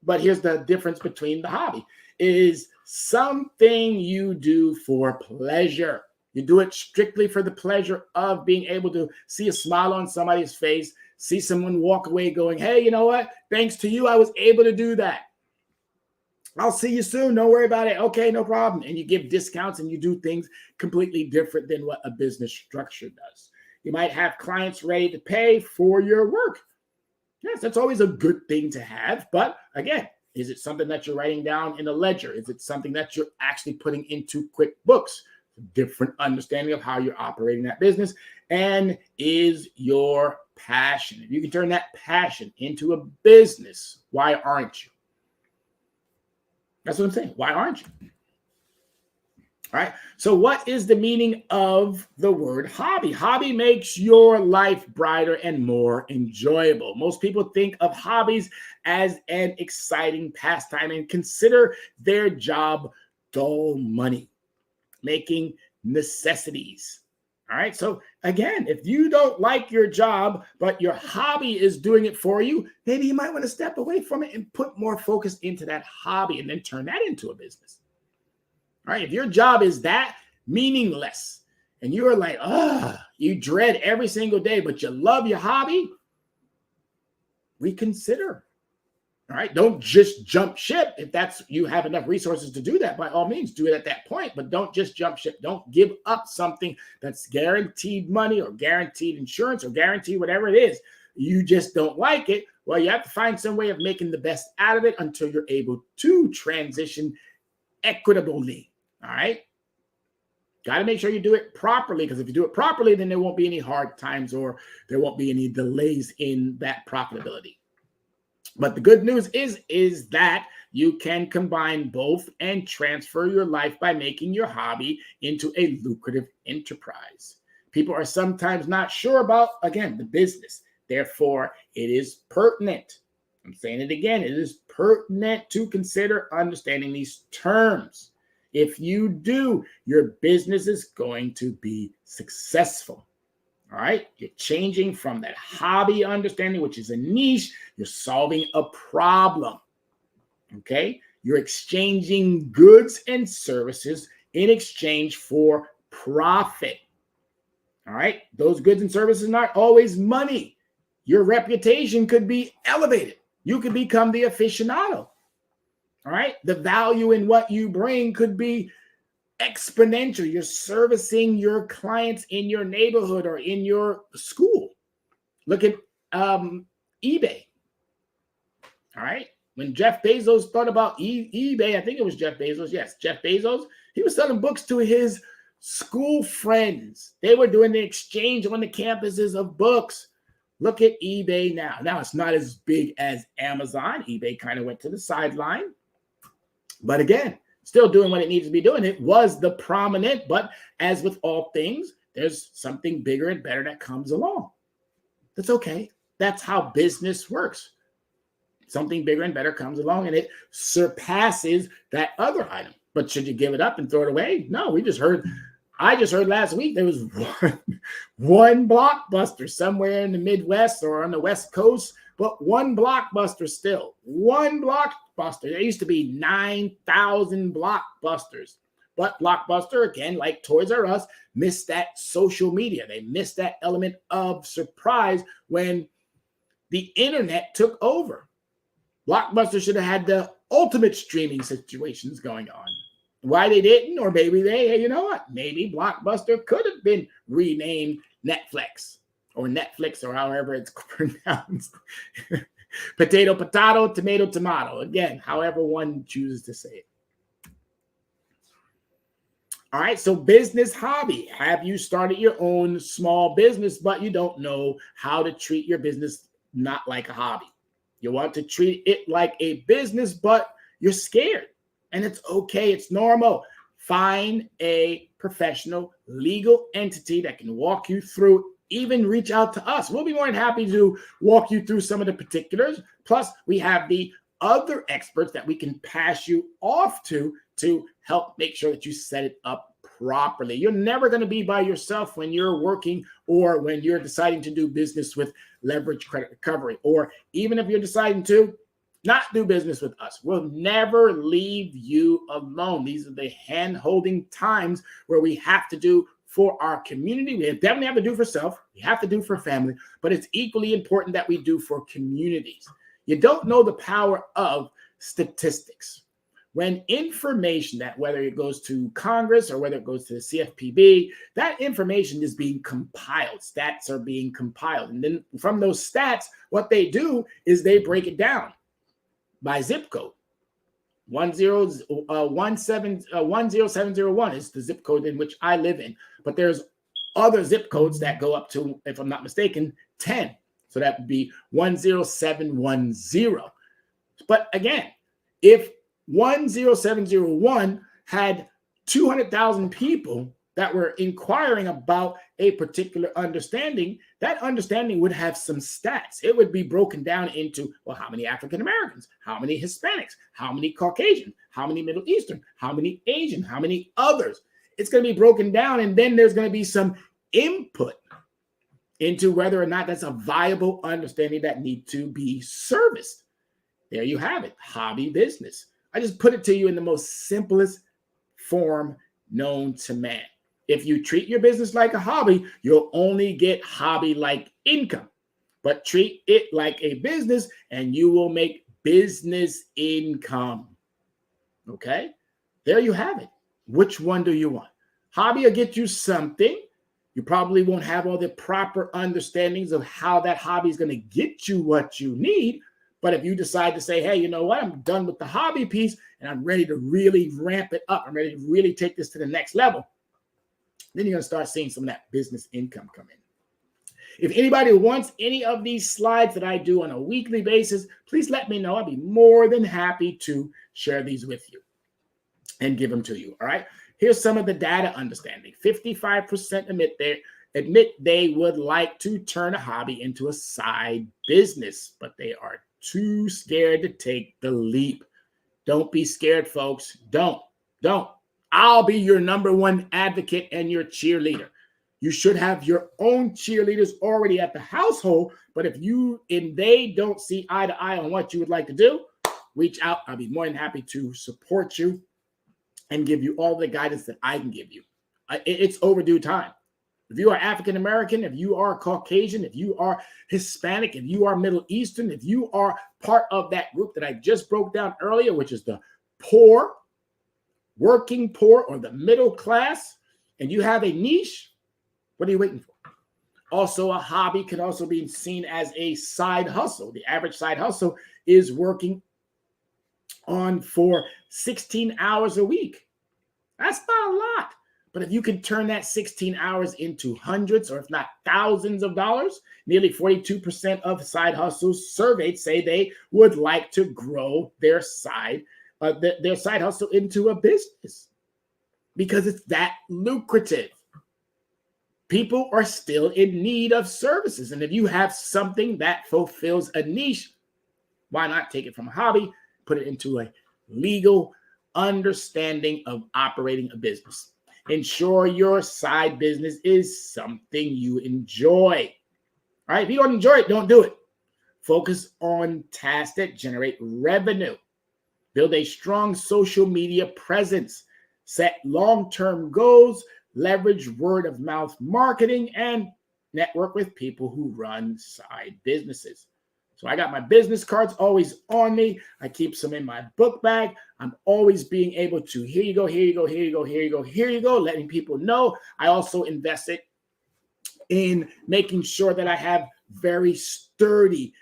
But here's the difference between the hobby is something you do for pleasure. You do it strictly for the pleasure of being able to see a smile on somebody's face, see someone walk away going, hey, you know what? Thanks to you, I was able to do that. I'll see you soon. Don't worry about it. Okay, no problem. And you give discounts and you do things completely different than what a business structure does. You might have clients ready to pay for your work. Yes, that's always a good thing to have. But again, is it something that you're writing down in a ledger? Is it something that you're actually putting into QuickBooks? Different understanding of how you're operating that business. And is your passion. If you can turn that passion into a business, why aren't you? That's what I'm saying. Why aren't you? All right. So what is the meaning of the word hobby? Hobby makes your life brighter and more enjoyable. Most people think of hobbies as an exciting pastime and consider their job dull money, making necessities. All right. So again, if you don't like your job, but your hobby is doing it for you, maybe you might want to step away from it and put more focus into that hobby and then turn that into a business. All right. If your job is that meaningless and you're like, you dread every single day, but you love your hobby, reconsider. All right. Don't just jump ship. If you have enough resources to do that, by all means, do it at that point. But don't just jump ship. Don't give up something that's guaranteed money or guaranteed insurance or guaranteed whatever it is. You just don't like it. Well, you have to find some way of making the best out of it until you're able to transition equitably. All right. Got to make sure you do it properly, because if you do it properly, then there won't be any hard times or there won't be any delays in that profitability. But the good news is that you can combine both and transfer your life by making your hobby into a lucrative enterprise. People are sometimes not sure about, again, the business. Therefore, it is pertinent. I'm saying it again. It is pertinent to consider understanding these terms. If you do, your business is going to be successful. All right. You're changing from that hobby understanding, which is a niche. You're solving a problem. Okay. You're exchanging goods and services in exchange for profit. All right. Those goods and services are not always money. Your reputation could be elevated. You could become the aficionado. All right. The value in what you bring could be exponential. You're servicing your clients in your neighborhood or in your school. Look at eBay. All right. When Jeff Bezos thought about eBay, I think it was Jeff Bezos. Yes, Jeff Bezos. He was selling books to his school friends. They were doing the exchange on the campuses of books. Look at eBay now. Now it's not as big as Amazon. eBay kind of went to the sideline. But again, still doing what it needs to be doing. It was the prominent, but as with all things, there's something bigger and better that comes along. That's okay. That's how business works. Something bigger and better comes along and it surpasses that other item. But should you give it up and throw it away? No, we just heard I just heard last week there was one Blockbuster somewhere in the Midwest or on the West Coast, but one Blockbuster still. One Blockbuster. There used to be 9,000 Blockbusters. But Blockbuster, again, like Toys R Us, missed that social media. They missed that element of surprise when the internet took over. Blockbuster should have had the ultimate streaming situations going on. Why they didn't, or maybe hey, you know what? Maybe Blockbuster could have been renamed Netflix or Netflix or however it's pronounced. Potato, potato, tomato, tomato. Again, however one chooses to say it. All right, so business hobby. Have you started your own small business, but you don't know how to treat your business not like a hobby? You want to treat it like a business, but you're scared. And it's okay. It's normal. Find a professional legal entity that can walk you through. Even reach out to us. We'll be more than happy to walk you through some of the particulars. Plus, we have the other experts that we can pass you off to help make sure that you set it up properly. You're never going to be by yourself when you're working or when you're deciding to do business with Leverage Credit Recovery, or even if you're deciding to not do business with us. We'll never leave you alone. These are the hand-holding times where we have to do for our community. We definitely have to do for self. We have to do for family, but it's equally important that we do for communities. You don't know the power of statistics. When information, that whether it goes to Congress or whether it goes to the CFPB, that information is being compiled. Stats are being compiled. And then from those stats, what they do is they break it down by zip code. 10701 is the zip code in which I live in. But there's other zip codes that go up to, if I'm not mistaken, 10. So that would be 10710. But again, if 10701 had 200,000 people that were inquiring about a particular understanding, that understanding would have some stats. It would be broken down into, well, how many African Americans, how many Hispanics, how many Caucasian, how many Middle Eastern, how many Asian, how many others. It's going to be broken down, and then there's going to be some input into whether or not that's a viable understanding that needs to be serviced. There you have it, hobby business. I just put it to you in the most simplest form known to man. If you treat your business like a hobby, you'll only get hobby-like income. But treat it like a business and you will make business income. Okay? There you have it. Which one do you want? Hobby will get you something. You probably won't have all the proper understandings of how that hobby is going to get you what you need. But if you decide to say, hey, you know what? I'm done with the hobby piece and I'm ready to really ramp it up. I'm ready to really take this to the next level. Then you're going to start seeing some of that business income come in. If anybody wants any of these slides that I do on a weekly basis, please let me know. I'll be more than happy to share these with you and give them to you. All right. Here's some of the data understanding. 55% admit they would like to turn a hobby into a side business, but they are too scared to take the leap. Don't be scared, folks. Don't. I'll be your number one advocate and your cheerleader. You should have your own cheerleaders already at the household, but if you and they don't see eye to eye on what you would like to do, reach out. I'll be more than happy to support you and give you all the guidance that I can give you. It's overdue time. If you are African American, if you are Caucasian, if you are Hispanic, if you are Middle Eastern, if you are part of that group that I just broke down earlier, which is the poor, working poor, or the middle class, and you have a niche, what are you waiting for? Also, a hobby can also be seen as a side hustle. The average side hustle is working on for 16 hours a week. That's not a lot. But if you can turn that 16 hours into hundreds or if not thousands of dollars, nearly 42% of side hustles surveyed say they would like to grow their side hustle into a business because it's that lucrative. People are still in need of services. And if you have something that fulfills a niche, why not take it from a hobby, put it into a legal understanding of operating a business? Ensure your side business is something you enjoy. All right, if you don't enjoy it, don't do it. Focus on tasks that generate revenue. Build a strong social media presence. Set long-term goals. Leverage word-of-mouth marketing and network with people who run side businesses. So I got my business cards always on me. I keep some in my book bag. I'm always being able to, here you go, here you go, here you go, here you go, here you go, letting people know. I also invest it in making sure that I have very sturdy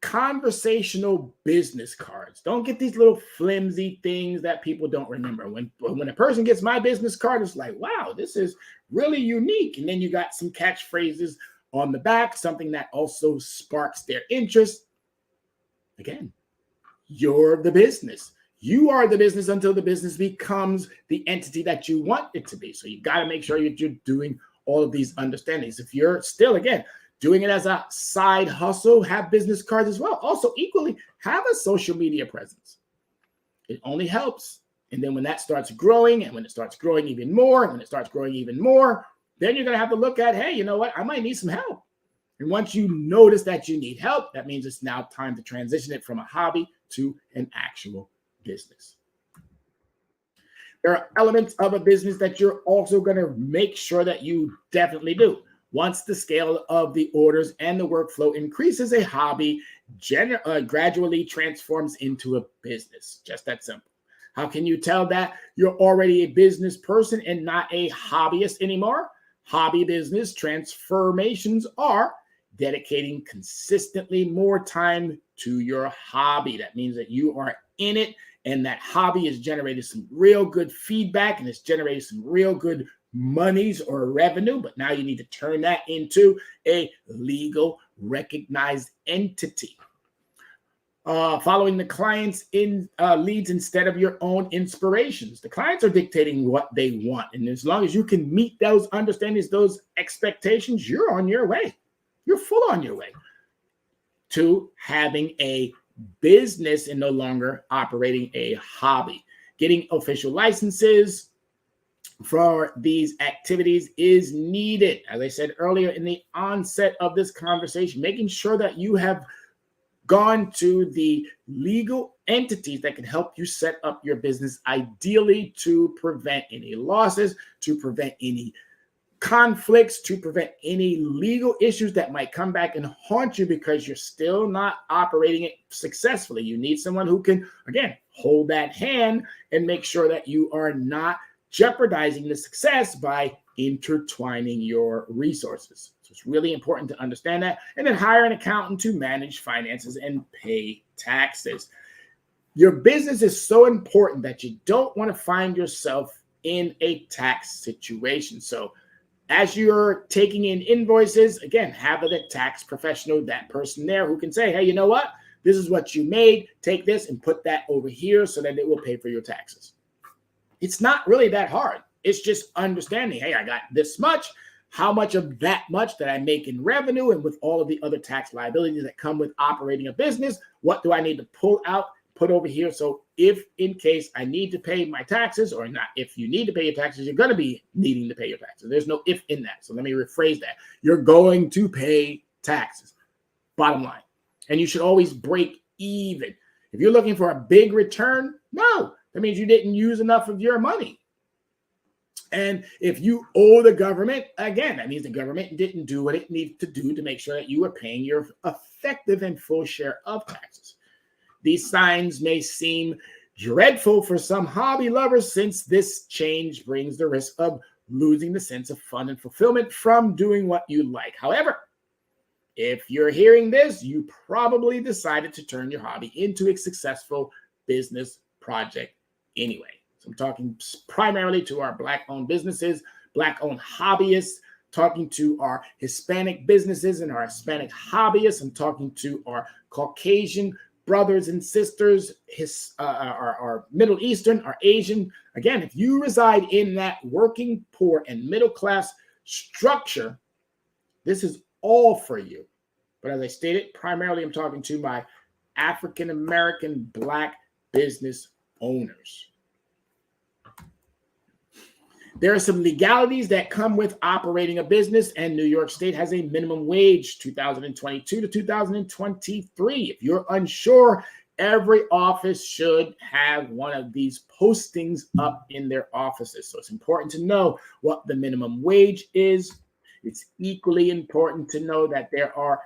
conversational business cards. Don't get these little flimsy things that people don't remember. When a person gets my business card, it's like, wow, this is really unique. And then you got some catchphrases on the back, something that also sparks their interest. Again, you're the business. You are the business until the business becomes the entity that you want it to be. So you got to make sure you're doing all of these understandings. If you're still, again, doing it as a side hustle, have business cards as well. Also, equally, have a social media presence. It only helps. And then when that starts growing, and when it starts growing even more, and when it starts growing even more, then you're going to have to look at, hey, you know what? I might need some help. And once you notice that you need help, that means it's now time to transition it from a hobby to an actual business. There are elements of a business that you're also going to make sure that you definitely do. Once the scale of the orders and the workflow increases, a hobby gradually transforms into a business. Just that simple. How can you tell that you're already a business person and not a hobbyist anymore? Hobby business transformations are dedicating consistently more time to your hobby. That means that you are in it, and that hobby has generated some real good feedback, and it's generated some real good monies or revenue, but now you need to turn that into a legal recognized entity. Following the clients in leads instead of your own inspirations. The clients are dictating what they want, and as long as you can meet those understandings, those expectations, you're on your way. You're full on your way to having a business and no longer operating a hobby. Getting official licenses for these activities is needed. As I said earlier in the onset of this conversation, making sure that you have gone to the legal entities that can help you set up your business, ideally to prevent any losses, to prevent any conflicts, to prevent any legal issues that might come back and haunt you because you're still not operating it successfully. You need someone who can, again, hold that hand and make sure that you are not jeopardizing the success by intertwining your resources. So it's really important to understand that. And then hire an accountant to manage finances and pay taxes. Your business is so important that you don't want to find yourself in a tax situation. So as you're taking in invoices, again, have a tax professional, that person there who can say, hey, you know what? This is what you made. Take this and put that over here so that it will pay for your taxes. It's not really that hard. It's just understanding, hey, I got this much. How much of that much that I make in revenue, and with all of the other tax liabilities that come with operating a business, what do I need to pull out, put over here? So if in case I need to pay my taxes, or not, if you need to pay your taxes, you're going to be needing to pay your taxes. There's no if in that. So let me rephrase that. You're going to pay taxes, bottom line. And you should always break even. If you're looking for a big return, no, that means you didn't use enough of your money. And if you owe the government, again, that means the government didn't do what it needed to do to make sure that you are paying your effective and full share of taxes. These signs may seem dreadful for some hobby lovers, since this change brings the risk of losing the sense of fun and fulfillment from doing what you like. However, if you're hearing this, you probably decided to turn your hobby into a successful business project anyway. So I'm talking primarily to our Black-owned businesses, Black-owned hobbyists, talking to our Hispanic businesses and our Hispanic hobbyists. I'm talking to our Caucasian brothers and sisters, our Middle Eastern, our Asian. Again, if you reside in that working poor and middle class structure, this is all for you. But as I stated, primarily I'm talking to my African American Black business owners. There are some legalities that come with operating a business, and New York State has a minimum wage 2022 to 2023. If you're unsure, every office should have one of these postings up in their offices. So it's important to know what the minimum wage is. It's equally important to know that there are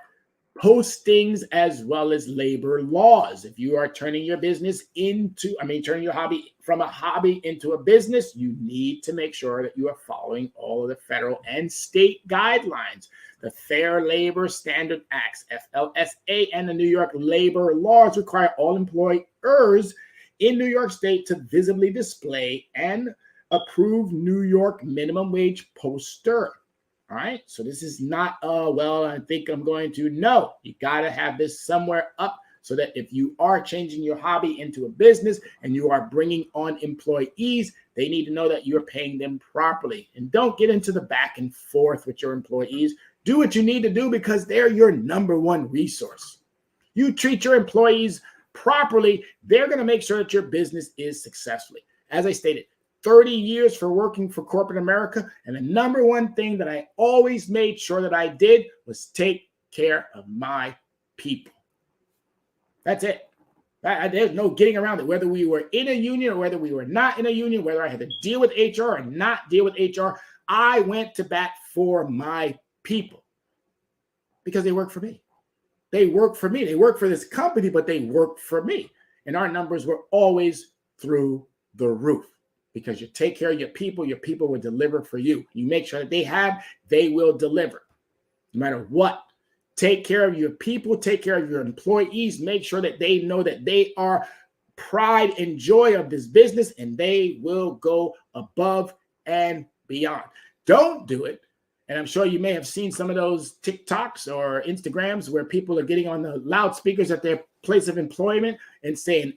postings as well as labor laws. If you are turning your business turning your hobby from a hobby into a business, you need to make sure that you are following all of the federal and state guidelines. The Fair Labor Standard Acts, FLSA, and the New York labor laws require all employers in New York State to visibly display and approve New York minimum wage poster. All right, so this is not, I think I'm going to. No, you got to have this somewhere up so that if you are changing your hobby into a business and you are bringing on employees, they need to know that you're paying them properly. And don't get into the back and forth with your employees. Do what you need to do because they're your number one resource. You treat your employees properly, they're going to make sure that your business is successfully. As I stated, 30 years for working for corporate America. And the number one thing that I always made sure that I did was take care of my people. That's it. There's no getting around it. Whether we were in a union or whether we were not in a union, whether I had to deal with HR or not deal with HR, I went to bat for my people because they work for me. They work for me. They work for this company, but they work for me. And our numbers were always through the roof. Because you take care of your people will deliver for you. You make sure that they will deliver. No matter what. Take care of your people, take care of your employees, make sure that they know that they are pride and joy of this business, and they will go above and beyond. Don't do it. And I'm sure you may have seen some of those TikToks or Instagrams where people are getting on the loudspeakers at their place of employment and saying,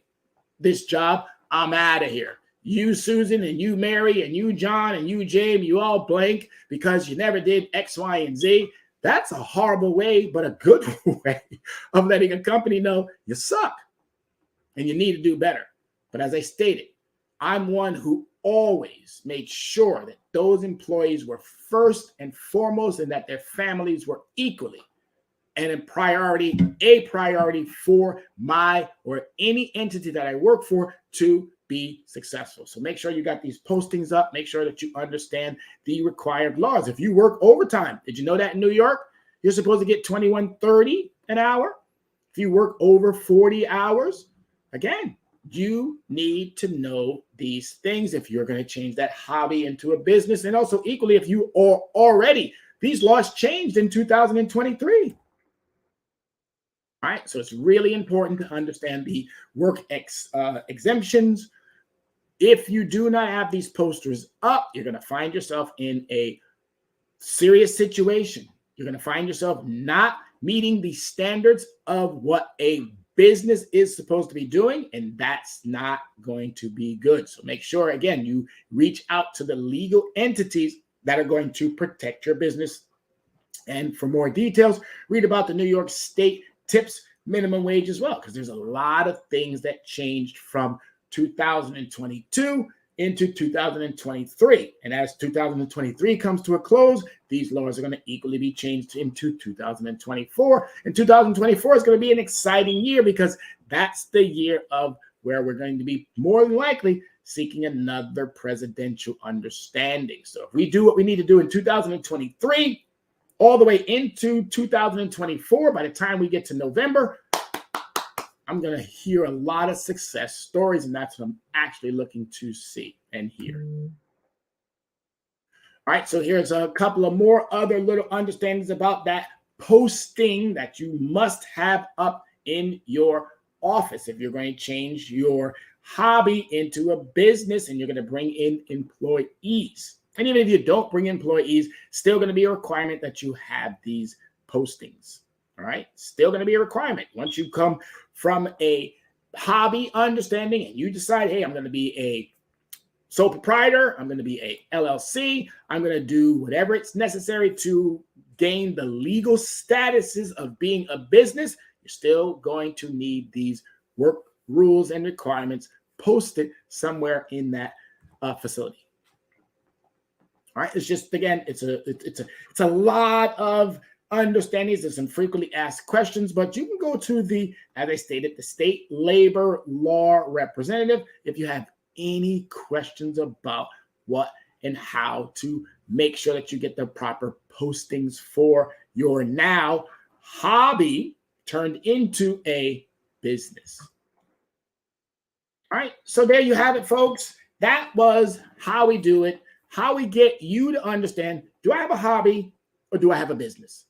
this job, I'm out of here. You, Susan, and you, Mary, and you, John, and you, Jamie, you all blank because you never did X, Y, and Z. That's a horrible way, but a good way of letting a company know you suck and you need to do better. But as I stated, I'm one who always made sure that those employees were first and foremost and that their families were equally and a priority for my or any entity that I work for to be successful. So make sure you got these postings up. Make sure that you understand the required laws. If you work overtime, did you know that in New York, you're supposed to get $21.30 an hour? If you work over 40 hours, again, you need to know these things if you're going to change that hobby into a business. And also equally, if you are already, these laws changed in 2023. All right, so it's really important to understand the work exemptions. If you do not have these posters up, you're going to find yourself in a serious situation. You're going to find yourself not meeting the standards of what a business is supposed to be doing, and that's not going to be good. So make sure, again, you reach out to the legal entities that are going to protect your business. And for more details, read about the New York State tips minimum wage as well, because there's a lot of things that changed from 2022 into 2023. And as 2023 comes to a close, these laws are going to equally be changed into 2024. And 2024 is going to be an exciting year because that's the year of where we're going to be more than likely seeking another presidential understanding. So if we do what we need to do in 2023, all the way into 2024, by the time we get to November, I'm going to hear a lot of success stories, and that's what I'm actually looking to see and hear. All right, so here's a couple of more other little understandings about that posting that you must have up in your office if you're going to change your hobby into a business and you're going to bring in employees. And even if you don't bring employees, still going to be a requirement that you have these postings. All right, still going to be a requirement. Once you come from a hobby understanding and you decide, hey, I'm going to be a sole proprietor, I'm going to be a LLC, I'm going to do whatever it's necessary to gain the legal statuses of being a business, you're still going to need these work rules and requirements posted somewhere in that facility. All right. It's just, again, it's a lot of understandings. There's some frequently asked questions, but you can go to the, as I stated, the state labor law representative if you have any questions about what and how to make sure that you get the proper postings for your now hobby turned into a business. All right, so there you have it, folks. That was how we do it, how we get you to understand, do I have a hobby or do I have a business?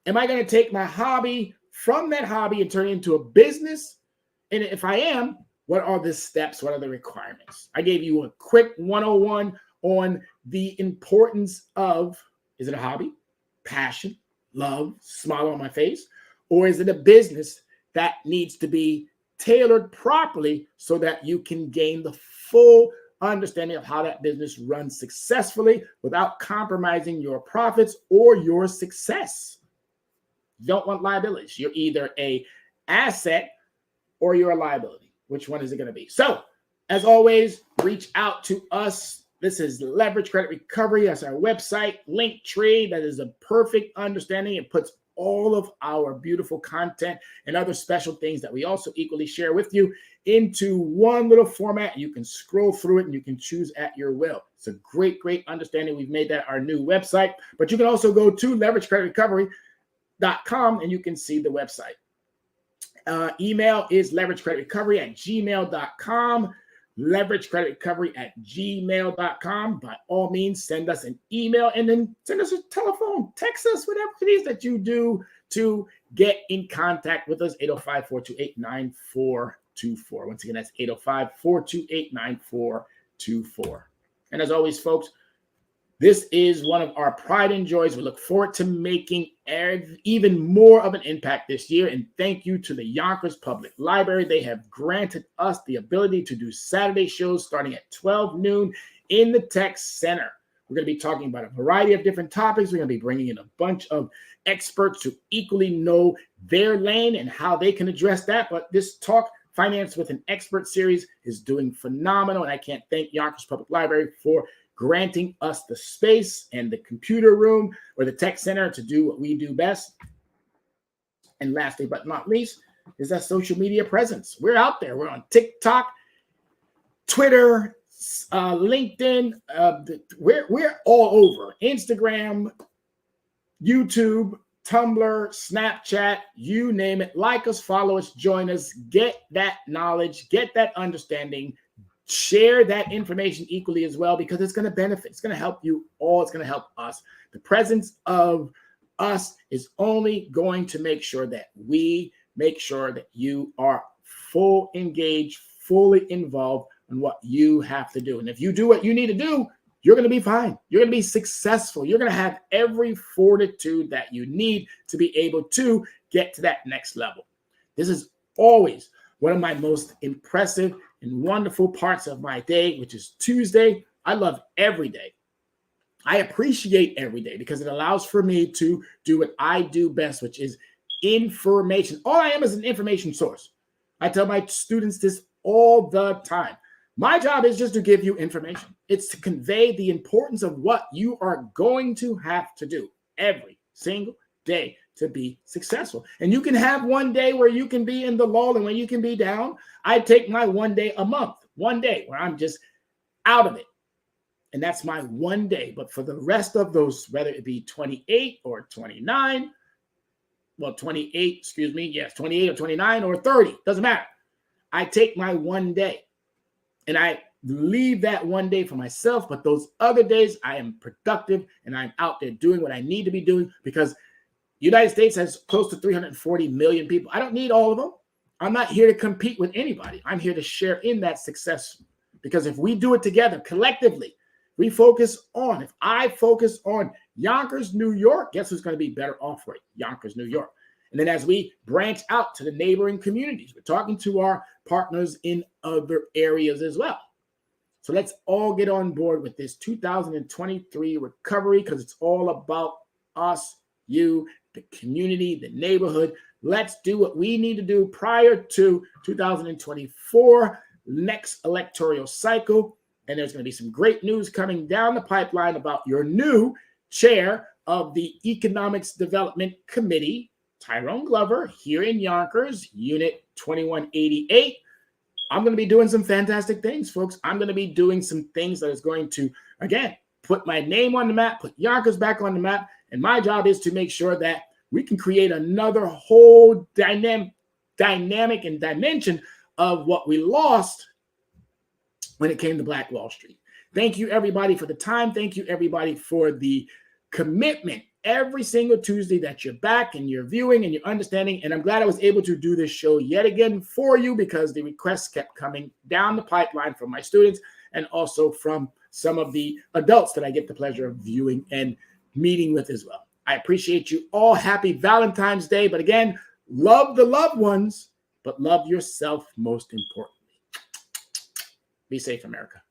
Am I going to take my hobby from that hobby and turn it into a business? And if I am, what are the steps? What are the requirements? I gave you a quick 101 on the importance of, is it a hobby, passion, love, smile on my face, or is it a business that needs to be tailored properly so that you can gain the full understanding of how that business runs successfully without compromising your profits or your success? You don't want liabilities. You're either an asset or you're a liability. Which one is it going to be? So, as always, reach out to us. This is Leverage Credit Recovery. That's our website, Linktree. That is a perfect understanding. It puts all of our beautiful content and other special things that we also equally share with you into one little format. You can scroll through it and you can choose at your will. It's a great, great understanding. We've made that our new website. But you can also go to leveragecreditrecovery.com and you can see the website. Email is leveragecreditrecovery@gmail.com. Leveragecreditrecovery@gmail.com. By all means, send us an email and then send us a telephone, text us, whatever it is that you do to get in contact with us. 805-428-9424. Once again, that's 805-428-9424. And as always, folks, this is one of our pride and joys. We look forward to making even more of an impact this year. And thank you to the Yonkers Public Library. They have granted us the ability to do Saturday shows starting at 12 noon in the Tech Center. We're going to be talking about a variety of different topics. We're going to be bringing in a bunch of experts who equally know their lane and how they can address that. But this Talk Finance with an Expert series is doing phenomenal. And I can't thank Yonkers Public Library for granting us the space and the computer room or the tech center to do what we do best. And lastly, but not least, is that social media presence. We're out there. We're on TikTok, Twitter, LinkedIn. We're all over. Instagram, YouTube, Tumblr, Snapchat, you name it. Like us, follow us, join us, get that knowledge, get that understanding. Share that information equally as well, because it's going to benefit. It's going to help you all. It's going to help us. The presence of us is only going to make sure that we make sure that you are full engaged, fully involved in what you have to do. And if you do what you need to do, you're going to be fine. You're going to be successful. You're going to have every fortitude that you need to be able to get to that next level. This is always one of my most impressive and wonderful parts of my day, which is Tuesday. I love every day. I appreciate every day because it allows for me to do what I do best, which is information. All I am is an information source. I tell my students this all the time. My job is just to give you information. It's to convey the importance of what you are going to have to do every single day to be successful. And you can have one day where you can be in the lull and when you can be down. I take my one day a month, one day where I'm just out of it. And that's my one day. But for the rest of those, whether it be 28 or 29, well, 28, excuse me, yes, 28 or 29 or 30, doesn't matter. I take my one day and I leave that one day for myself. But those other days, I am productive and I'm out there doing what I need to be doing, because the United States has close to 340 million people. I don't need all of them. I'm not here to compete with anybody. I'm here to share in that success, because if we do it together collectively, we focus on, if I focus on Yonkers, New York, guess who's going to be better off for it? Yonkers, New York. And then as we branch out to the neighboring communities, we're talking to our partners in other areas as well. So let's all get on board with this 2023 recovery, because it's all about us, you, the community, the neighborhood. Let's do what we need to do prior to 2024, next electoral cycle. And there's going to be some great news coming down the pipeline about your new chair of the Economics Development Committee, Tyrone Glover, here in Yonkers, Unit 2188. I'm going to be doing some fantastic things, folks. I'm going to be doing some things that is going to, again, put my name on the map, put Yonkers back on the map. And my job is to make sure that we can create another whole dynamic and dimension of what we lost when it came to Black Wall Street. Thank you, everybody, for the time. Thank you, everybody, for the commitment every single Tuesday that you're back and you're viewing and you're understanding. And I'm glad I was able to do this show yet again for you because the requests kept coming down the pipeline from my students and also from some of the adults that I get the pleasure of viewing and meeting with as well. I appreciate you all. Happy Valentine's Day. But again, love the loved ones, but love yourself most importantly. Be safe, America.